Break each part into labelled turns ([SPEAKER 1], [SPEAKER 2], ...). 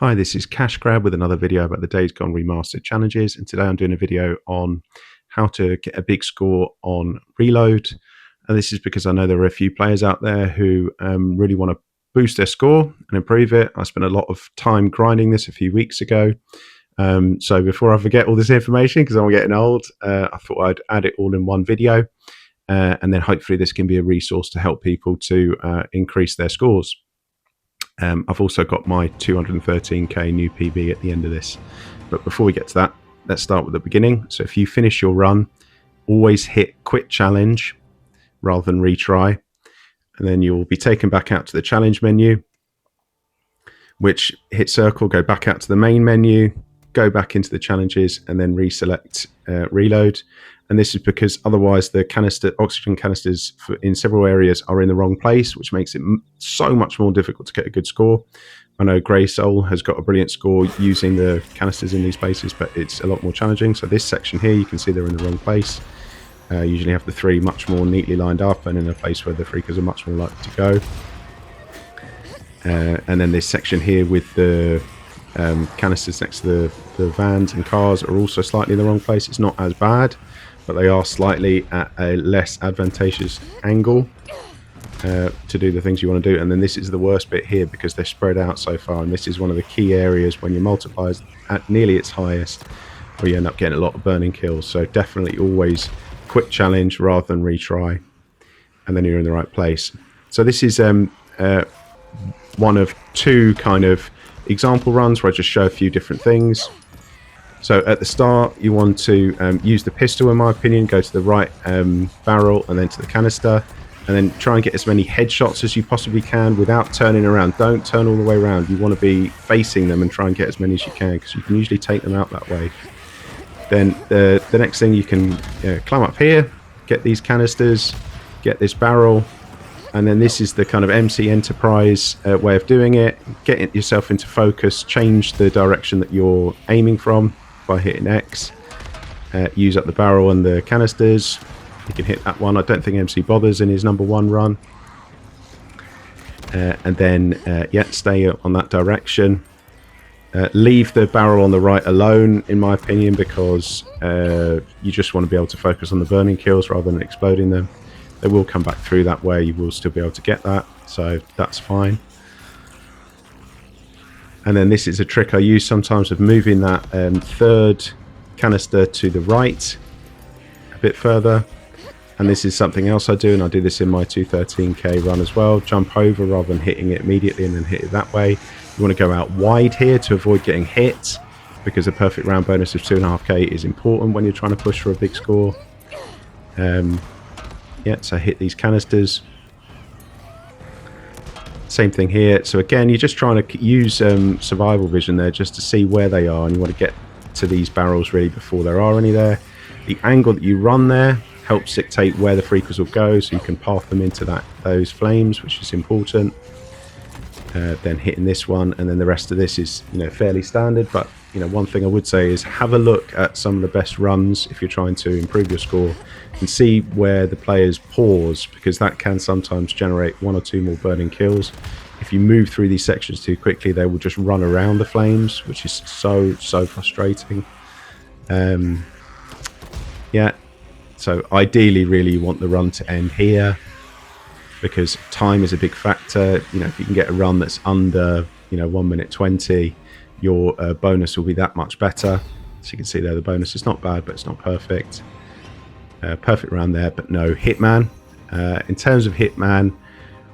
[SPEAKER 1] Hi, this is Cash Grab with another video about the Days Gone Remastered challenges, and today I'm doing a video on how to get a big score on reload. And this is because I know there are a few players out there who really want to boost their score and improve it. I spent a lot of time grinding this a few weeks ago. So before I forget all this information, because I'm getting old, I thought I'd add it all in one video. And then hopefully this can be a resource to help people to increase their scores. I've also got my 213k new PB at the end of this. But before we get to that, let's start with the beginning. So if you finish your run, always hit quit challenge rather than retry. And then you'll be taken back out to the challenge menu, which hit circle, go back out to the main menu, go back into the challenges, and then reselect reload. And this is because otherwise the oxygen canisters in several areas are in the wrong place, which makes it so much more difficult to get a good score. I know Grey Soul has got a brilliant score using the canisters in these places, but it's a lot more challenging. So this section here, you can see they're in the wrong place. Usually have the three much more neatly lined up and in a place where the freakers are much more likely to go. And then this section here with the canisters next to the vans and cars are also slightly in the wrong place. It's not as bad, but they are slightly at a less advantageous angle to do the things you want to do. And then this is the worst bit here because they're spread out so far, and this is one of the key areas when your multiplier is at nearly its highest where you end up getting a lot of burning kills. So definitely always quit challenge rather than retry, and then you're in the right place. So this is one of two kind of example runs where I just show a few different things. So at the start, you want to use the pistol, in my opinion, go to the right barrel and then to the canister, and then try and get as many headshots as you possibly can without turning around. Don't turn all the way around. You want to be facing them and try and get as many as you can, because you can usually take them out that way. Then the next thing, you can climb up here, get these canisters, get this barrel, and then this is the kind of MC Enterprise way of doing it. Get yourself into focus, change the direction that you're aiming from by hitting X. Use up the barrel and the canisters. You can hit that one. I don't think MC bothers in his #1 run. And then, stay on that direction. Leave the barrel on the right alone, in my opinion, because you just want to be able to focus on the burning kills rather than exploding them. They will come back through that way. You will still be able to get that, so that's fine. And then this is a trick I use sometimes of moving that third canister to the right a bit further. And this is something else I do, and I do this in my 213k run as well. Jump over rather than hitting it immediately and then hit it that way. You want to go out wide here to avoid getting hit, because a perfect round bonus of 2.5k is important when you're trying to push for a big score. So hit these canisters. Same thing here. So again, you're just trying to use survival vision there just to see where they are, and you want to get to these barrels really before there are any there. The angle that you run there helps dictate where the freakers will go, so you can path them into those flames, which is important. Then hitting this one, and then the rest of this is fairly standard. But one thing I would say is have a look at some of the best runs if you're trying to improve your score, and see where the players pause, because that can sometimes generate 1 or 2 more burning kills. If you move through these sections too quickly, they will just run around the flames, which is so frustrating. So ideally, really, you want the run to end here, because time is a big factor. If you can get a run that's under 1 minute 20, your bonus will be that much better. So you can see there, the bonus is not bad, but it's not perfect. Perfect round there, but no Hitman. In terms of Hitman,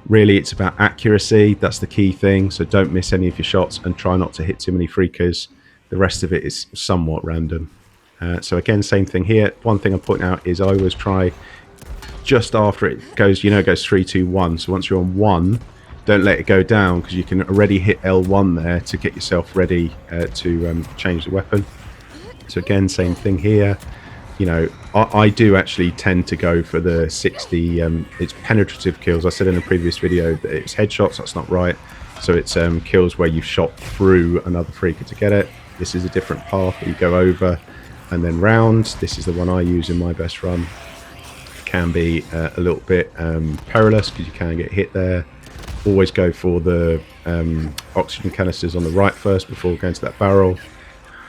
[SPEAKER 1] really it's about accuracy. That's the key thing. So don't miss any of your shots and try not to hit too many freakers. The rest of it is somewhat random. So again, same thing here. One thing I point out is I always try just after it goes, it goes 3, 2, 1. So once you're on 1, don't let it go down, because you can already hit L1 there to get yourself ready to change the weapon. So again, same thing here. I do actually tend to go for the 60. It's penetrative kills. I said in a previous video that it's headshots. That's not right. So it's kills where you've shot through another freaker to get it. This is a different path where you go over and then round. This is the one I use in my best run. It can be a little bit perilous because you can get hit there. Always go for the oxygen canisters on the right first before going to that barrel.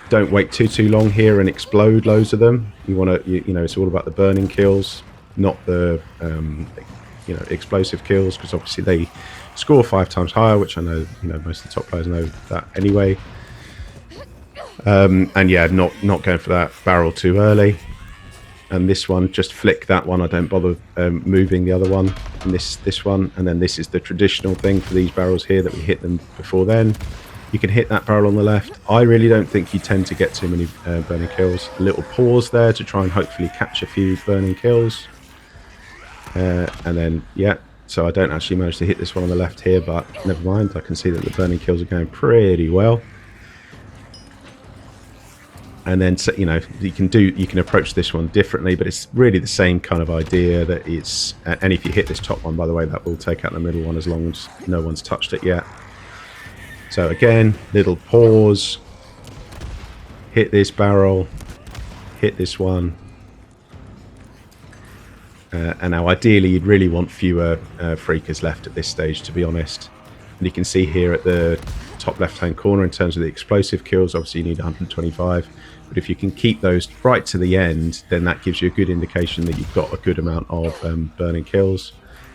[SPEAKER 1] Don't wait too long here and explode loads of them. You want to, you know, it's all about the burning kills, not the you know, explosive kills, because obviously they score 5 times higher, which I know, you know, most of the top players know that anyway. And yeah, not going for that barrel too early. And this one, just flick that one. I don't bother moving the other one. And this one, and then this is the traditional thing for these barrels here, that we hit them before then. You can hit that barrel on the left. I really don't think you tend to get too many burning kills. A little pause there to try and hopefully catch a few burning kills. And then, yeah, so I don't actually manage to hit this one on the left here, but never mind. I can see that the burning kills are going pretty well. And then, you know, you can approach this one differently, but it's really the same kind of idea. That it's, and if you hit this top one, by the way, that will take out the middle one as long as no one's touched it yet. So again, little pause, hit this barrel, hit this one, and now ideally you'd really want fewer freakers left at this stage, to be honest. And you can see here at the top left hand corner, in terms of the explosive kills, obviously you need 125, but if you can keep those right to the end, then that gives you a good indication that you've got a good amount of burning kills.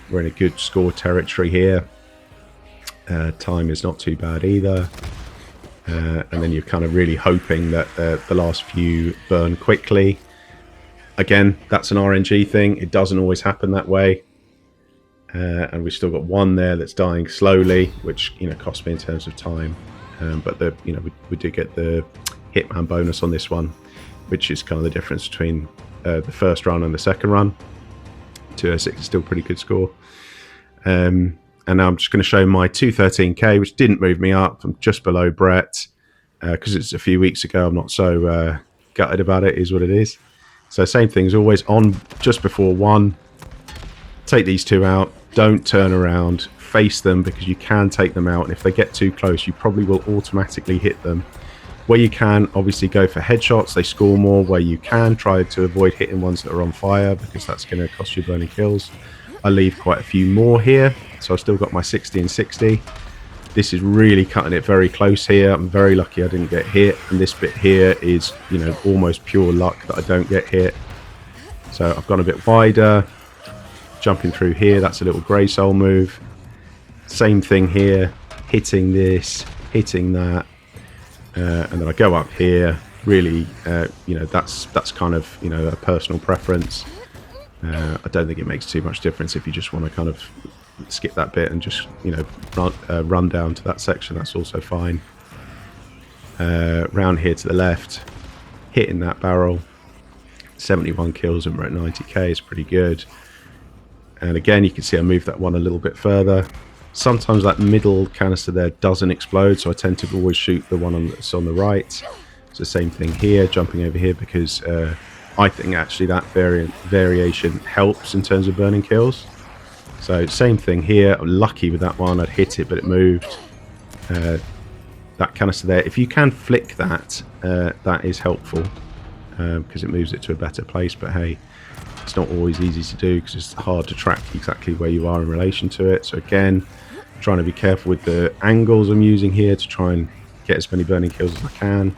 [SPEAKER 1] We're in a good score territory here. Time is not too bad either, and then you're kind of really hoping that the last few burn quickly. Again, that's an RNG thing. It doesn't always happen that way. And we've still got one there that's dying slowly, which, you know, cost me in terms of time. But you know, we did get the hitman bonus on this one, which is kind of the difference between the first run and the second run. 206 is still a pretty good score. And now I'm just going to show my 213k, which didn't move me up. I'm just below Brett because it's a few weeks ago. I'm not so gutted about it. Is what it is. So same thing as always, on just before 1. Take these 2 out. Don't turn around. Face them, because you can take them out. And if they get too close, you probably will automatically hit them. Where you can, obviously go for headshots. They score more. Where you can, try to avoid hitting ones that are on fire, because that's going to cost you burning kills. I leave quite a few more here. So I've still got my 60 and 60. This is really cutting it very close here. I'm very lucky I didn't get hit. And this bit here is, you know, almost pure luck that I don't get hit. So I've gone a bit wider. Jumping through here, that's a little grey soul move. Same thing here. Hitting this, hitting that. And then I go up here. Really, you know, that's kind of, you know, a personal preference. I don't think it makes too much difference if you just want to kind of skip that bit and just, you know, run down to that section. That's also fine. Round here to the left, hitting that barrel. 71 kills and we're at 90k is pretty good. And again, you can see I moved that one a little bit further. Sometimes that middle canister there doesn't explode, so I tend to always shoot the one that's on the right. It's the same thing here, jumping over here, because I think actually that variation helps in terms of burning kills. So same thing here. I'm lucky with that one. I'd hit it, but it moved. That canister there, if you can flick that, that is helpful, because it moves it to a better place. But hey, it's not always easy to do, because it's hard to track exactly where you are in relation to it. So again, trying to be careful with the angles I'm using here to try and get as many burning kills as I can.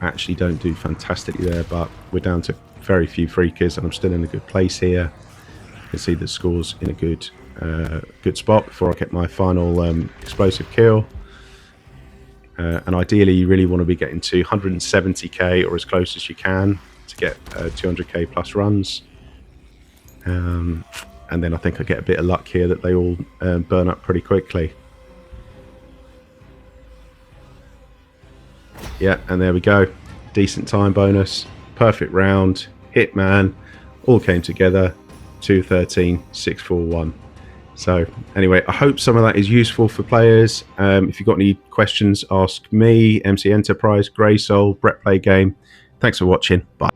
[SPEAKER 1] I actually don't do fantastically there, but we're down to very few freakers and I'm still in a good place here. You can see the score's in a good spot before I get my final explosive kill. And ideally you really want to be getting to 170k or as close as you can to get 200k plus runs. And then I think I get a bit of luck here that they all burn up pretty quickly. Yeah, and there we go. Decent time bonus, perfect round, hitman, all came together. 213, 641. So anyway, I hope some of that is useful for players. If you've got any questions, ask me, MC Enterprise, Grey Soul, Brett Play Game. Thanks for watching. Bye.